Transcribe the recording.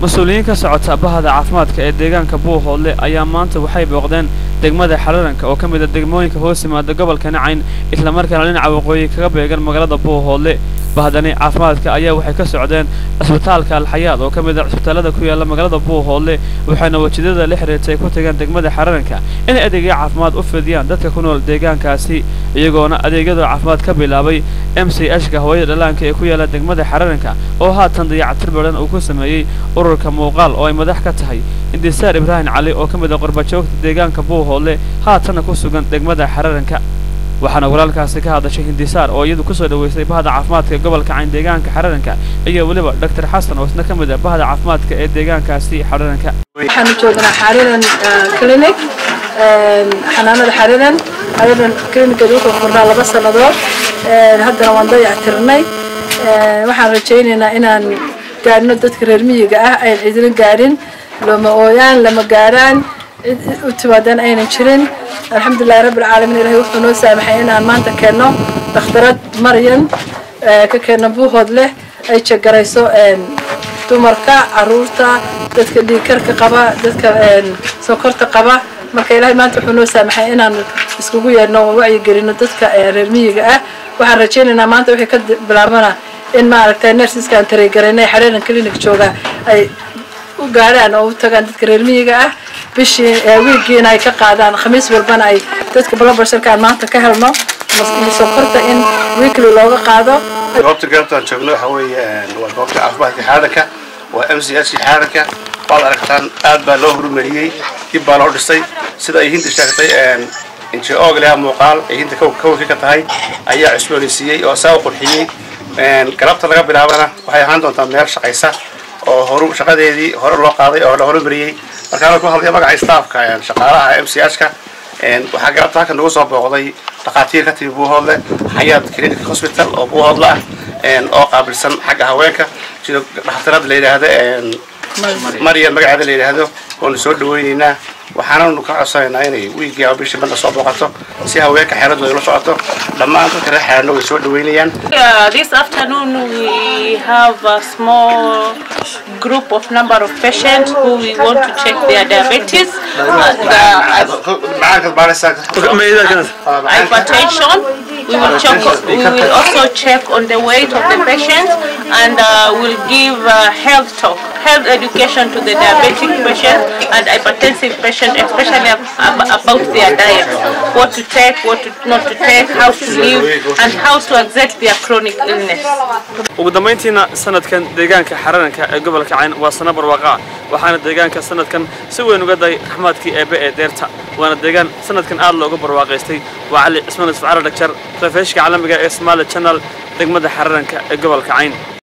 مسؤولين كسعة بهذا عفمات كإدجان كبوه هولي أيام مانت وحيب وقدان دجمة حررن وكم إذا دجموين كهوسي ما دجبل كان عين إثل مركز علينا عوقوي كبيجان مجرد بوه هولي بهذاني عفمات كأيام وحي كسعدان أسبتال كالحياة وكم إذا أسبتال كويا لما مجرد بوه هولي وحنا وجدنا لحرة تيكون تجان دجمة حررن إن أدجى عفمات أفديان ده تكونوا دجان كاسي يجونا أدجى عفمات كبيلابي MCH كهوي لان كويا لدجمة حررن وها تنضيع تربلن وكسمي ururka muuqaal oo ay madax ka tahay Indisaar Ibrahim Cali oo kamid ah qurbajoogta deegaanka Buuhoole haatan ku sugan degmada Xararanka waxaana walaalkaasi ka hadashay Indisaar oo iyadu ku soo dhaweysay bahda caafimaadka gobolka Cayn deegaanka Xararanka iyo waliba Dr. Xasan oo isna kamid ah bahda caafimaadka ee deegaankaasi Xararanka waxaan joognaa Xararan clinic xanaanada Xararan ayadan clinic-du ku qornaa 2 sanadood haddana waan dayactirnay waxaan rajaynaynaa inaan gaarno dadka reer miyiga ah ay cidina gaarin lama ooyaan lama gaaraan u timaadaan aynan jirin alxamdulillaah rabbil caalamiin ilaahay wuxuu noo saamaxay inaan maanta keenno dhakhtarad Maryam ka keenno Buuhoodle ay jagarayso dumarka caruurta dadka dhiigkarka qaba dadka sokorta qaba marka ilaahay maanta wuxuu noo saamaxay inaan iskugu yeerno wacyi gelino dadka reer miyiga ah waxaan rajaynaynaa maanta wixii ka bilaabana in ma aragtay nurses kan tareegareynay Xararan clinic jooga ay u gaaraan oo u tagaan dadka reer miyiga ah bishii weekina ay ka qaadaan khamiis walbana ay dadka blood pressure-ka maanta ka helno sokorta in weekly looga qaado goobta gaartaan joogno waxa weeyaan waa goobta caafimaadka Xararanka waa MCH Xararanka baad aragtaan aad baa loo horumariyay dib baa loo dhisay sida ay hinta sheegtay inta ooglaha muuqaal ay hinta ka tahay ayaa cusboonaysiiyay oo soo qurxiyay galabta laga bilaabana waxay ahaan doontaa meel shaqaysa oo shaqadeedii hore loo qaaday oo la horumariyay markaan ku hadlay magaca staafka shaqaalaha MCH-ka waxa galabta halkan nagu soo booqday dhaqaatiir ka timi Buuhoodle Xayaat Clinic Hospital oo Buuhoodle ah oo qaabilsan xagga haweenka sida dhakhtarada la yiraahdo Maryam magaceeda la yiraahdo oo soo dhaweynayna waxaanu ka codsanaynaa inay wiigiga bishii banda soo booqato si haweenka xeeladooda la socoto dhammaan dadka reer Xararan way soo dhaweynayaan. This afternoon we have a small group of number of patients who we want to check their diabetes, hypertension. We will also check on the weight of the patient and we'll give health talk, health education to the diabetic patient and hypertensive patient, especially about their diet, what to take, what not to take, how to live and how to exert their chronic illness. ugu dambeyntiina sanadkan deegaanka Xararanka ee gobolka Cayn waa sano barwaaqo waxaana deegaanka sanadkan si weyn uga day raxmaadkii eebe ee deerta waana deegaan sanadkan aad looga barwaaqaystay waa Cali Ismaan Isfacaal Dhagjar telefishinka caalamiga ee Somali Channel degmada Xararanka ee gobolka Cayn.